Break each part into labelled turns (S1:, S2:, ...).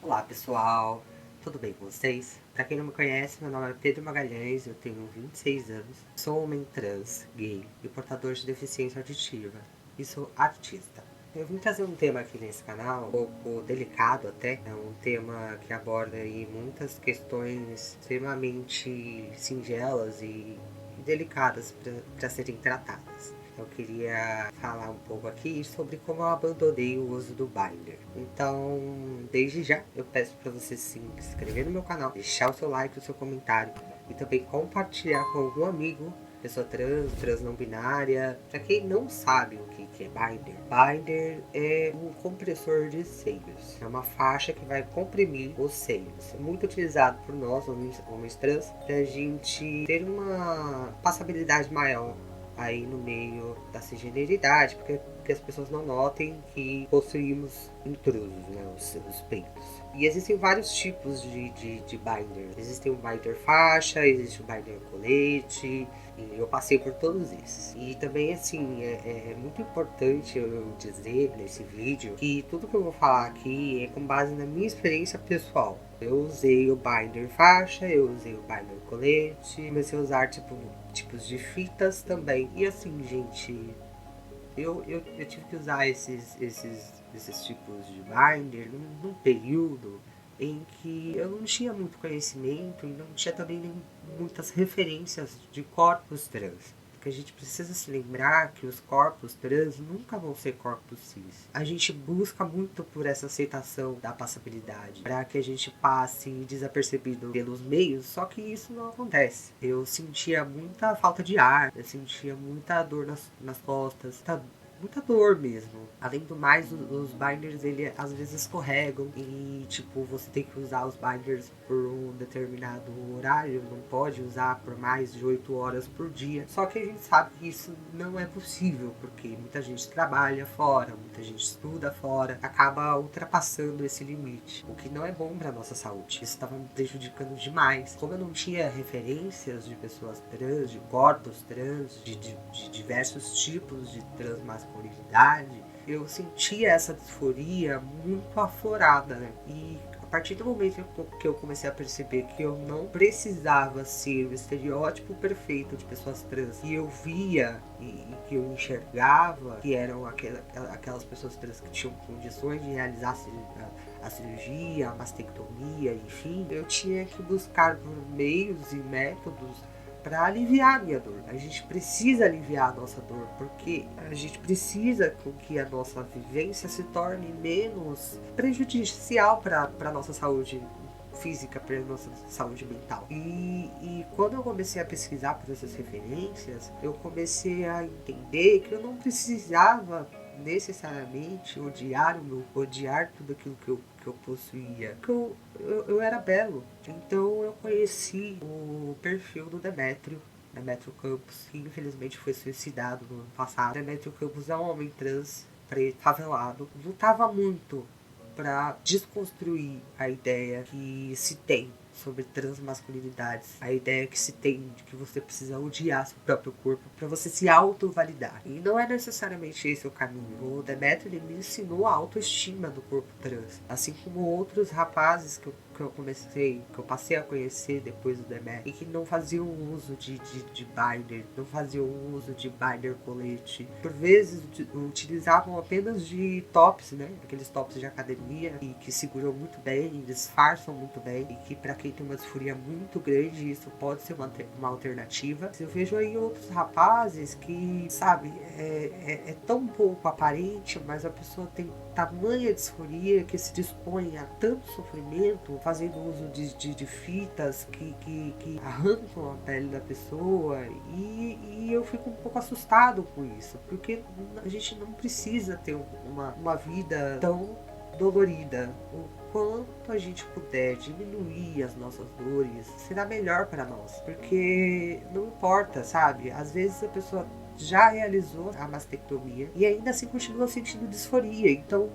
S1: Olá pessoal, tudo bem com vocês? Pra quem não me conhece, meu nome é Pedro Magalhães, eu tenho 26 anos, sou homem trans, gay e portador de deficiência auditiva e sou artista. Eu vim trazer um tema aqui nesse canal, um pouco delicado até, é um tema que aborda aí muitas questões extremamente singelas e delicadas para serem tratadas. Eu queria falar um pouco aqui sobre como eu abandonei o uso do Binder. Então, desde já, eu peço para você se inscrever no meu canal, deixar o seu like, o seu comentário e também compartilhar com algum amigo, pessoa trans, trans não binária. Para quem não sabe o que é Binder, Binder é um compressor de seios. É uma faixa que vai comprimir os seios. É muito utilizado por nós, homens trans, para a gente ter uma passabilidade maior aí no meio da cisgeneridade, porque as pessoas não notem que possuímos intrusos, né, os peitos. E existem vários tipos de binder. Existe o binder faixa, existe o binder colete, e eu passei por todos esses. E também, assim, é muito importante eu dizer nesse vídeo que tudo que eu vou falar aqui é com base na minha experiência pessoal. Eu usei o binder faixa, eu usei o binder colete, comecei a usar tipos de fitas também. E assim, gente, eu tive que usar esses tipos de binder num período em que eu não tinha muito conhecimento e não tinha também nem muitas referências de corpos trans. Porque a gente precisa se lembrar que os corpos trans nunca vão ser corpos cis. A gente busca muito por essa aceitação da passabilidade, para que a gente passe desapercebido pelos meios, só que isso não acontece. Eu sentia muita falta de ar, eu sentia muita dor nas costas, muita dor mesmo. Além do mais, os binders, ele às vezes escorregam e, tipo, você tem que usar os binders por um determinado horário, não pode usar por mais de 8 horas por dia. Só que a gente sabe que isso não é possível, porque muita gente trabalha fora, muita gente estuda fora, acaba ultrapassando esse limite, o que não é bom para nossa saúde. Isso estava me prejudicando demais. Como eu não tinha referências de pessoas trans, de corpos trans, de diversos tipos de transmasculinidade, eu sentia essa disforia muito aflorada, né? E a partir do momento que eu comecei a perceber que eu não precisava ser o estereótipo perfeito de pessoas trans, e eu via e que eu enxergava que eram aquelas pessoas trans que tinham condições de realizar a cirurgia, a mastectomia, enfim, eu tinha que buscar por meios e métodos para aliviar a minha dor. A gente precisa aliviar a nossa dor, porque a gente precisa que a nossa vivência se torne menos prejudicial para a nossa saúde física, para a nossa saúde mental. E quando eu comecei a pesquisar por essas referências, eu comecei a entender que eu não precisava necessariamente odiar tudo aquilo que eu possuía. Porque eu era belo. Então eu conheci o perfil do Demétrio Campos, que infelizmente foi suicidado no ano passado. Demétrio Campos é um homem trans, preto, favelado, lutava muito para desconstruir a ideia que se tem sobre transmasculinidades, a ideia que se tem de que você precisa odiar seu próprio corpo para você se auto-validar. E não é necessariamente esse o caminho. O Demetrio, ele me ensinou a autoestima do corpo trans, assim como outros rapazes que eu passei a conhecer depois do Demetrio, e que não faziam uso de binder, não faziam uso de binder colete. Por vezes utilizavam apenas de tops, né? Aqueles tops de academia, e que seguram muito bem, disfarçam muito bem, e que para quem tem uma disforia muito grande, isso pode ser uma alternativa. Eu vejo aí outros rapazes que, sabe, é tão pouco aparente, mas a pessoa tem tamanha disforia que se dispõe a tanto sofrimento, fazendo uso de fitas que arrancam a pele da pessoa, e eu fico um pouco assustado com isso, porque a gente não precisa ter uma vida tão dolorida. O quanto a gente puder diminuir as nossas dores, será melhor para nós, porque não importa, sabe? Às vezes a pessoa já realizou a mastectomia e ainda assim continua sentindo disforia. Então,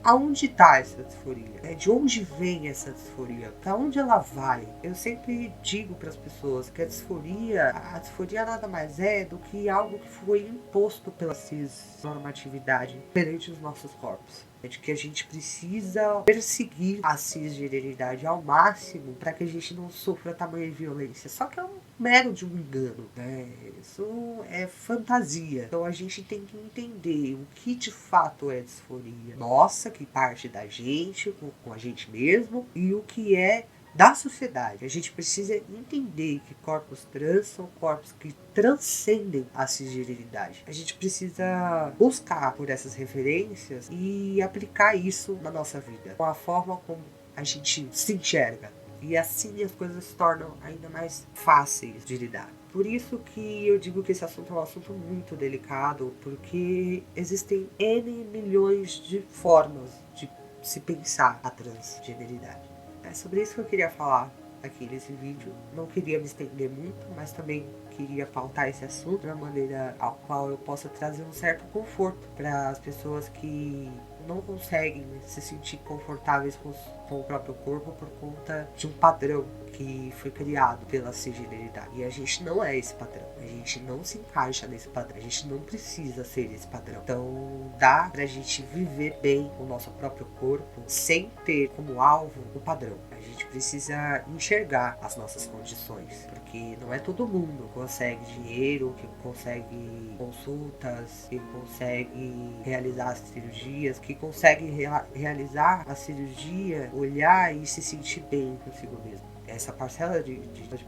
S1: aonde está essa disforia? De onde vem essa disforia? Para onde ela vai? Eu sempre digo para as pessoas que a disforia nada mais é do que algo que foi imposto pela cisnormatividade perante os nossos corpos. É de que a gente precisa perseguir a cisgeneridade ao máximo para que a gente não sofra tamanha violência. Só que é um mero de um engano, né? Isso é fantasia. Então a gente tem que entender o que de fato é disforia nossa, que parte da gente, com a gente mesmo, e o que é da sociedade. A gente precisa entender que corpos trans são corpos que transcendem a cisgeneridade. A gente precisa buscar por essas referências e aplicar isso na nossa vida, com a forma como a gente se enxerga. E assim as coisas se tornam ainda mais fáceis de lidar. Por isso que eu digo que esse assunto é um assunto muito delicado, porque existem N milhões de formas de se pensar a transgeneridade. É sobre isso que eu queria falar aqui nesse vídeo. Não queria me estender muito, mas também queria pautar esse assunto de uma maneira ao qual eu possa trazer um certo conforto para as pessoas que não conseguem se sentir confortáveis com o próprio corpo por conta de um padrão que foi criado pela cisgeneridade. E a gente não é esse padrão. A gente não se encaixa nesse padrão. A gente não precisa ser esse padrão. Então dá pra gente viver bem o nosso próprio corpo sem ter como alvo o padrão. A gente precisa enxergar as nossas condições, porque não é todo mundo que consegue dinheiro, que consegue consultas, que consegue realizar as cirurgias, que consegue realizar a cirurgia, olhar e se sentir bem consigo mesmo. Essa parcela de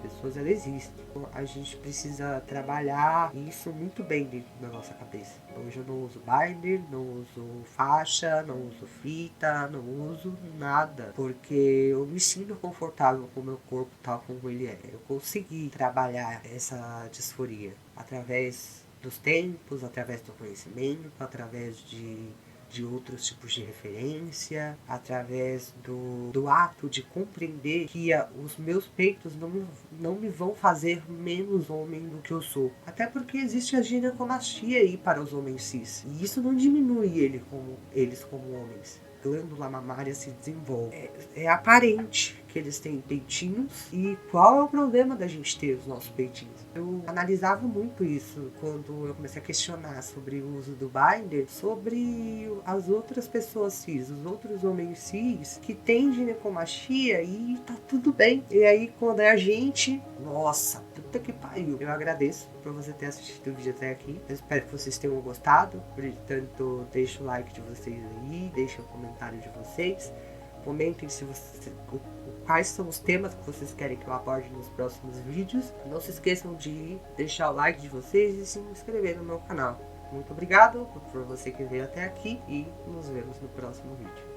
S1: pessoas, ela existe. Então, a gente precisa trabalhar isso muito bem dentro da nossa cabeça. Hoje eu não uso binder, não uso faixa, não uso fita, não uso nada, porque eu me sinto confortável com o meu corpo tal como ele é. Eu consegui trabalhar essa disforia através dos tempos, através do conhecimento, através de outros tipos de referência, através do ato de compreender que os meus peitos não me vão fazer menos homem do que eu sou. Até porque existe a ginecomastia aí para os homens cis. E isso não diminui eles como homens. A glândula mamária se desenvolve. É aparente que eles têm peitinhos. E qual é o problema da gente ter os nossos peitinhos? Eu analisava muito isso quando eu comecei a questionar sobre o uso do binder, sobre as outras pessoas cis, os outros homens cis que têm ginecomastia e tá tudo bem. E aí quando é a gente, nossa, puta que pariu. Eu agradeço por você ter assistido o vídeo até aqui. Eu espero que vocês tenham gostado. Portanto, deixa o like de vocês aí, deixa o comentário de vocês. Comentem se quais são os temas que vocês querem que eu aborde nos próximos vídeos. Não se esqueçam de deixar o like de vocês e se inscrever no meu canal. Muito obrigado por você que veio até aqui e nos vemos no próximo vídeo.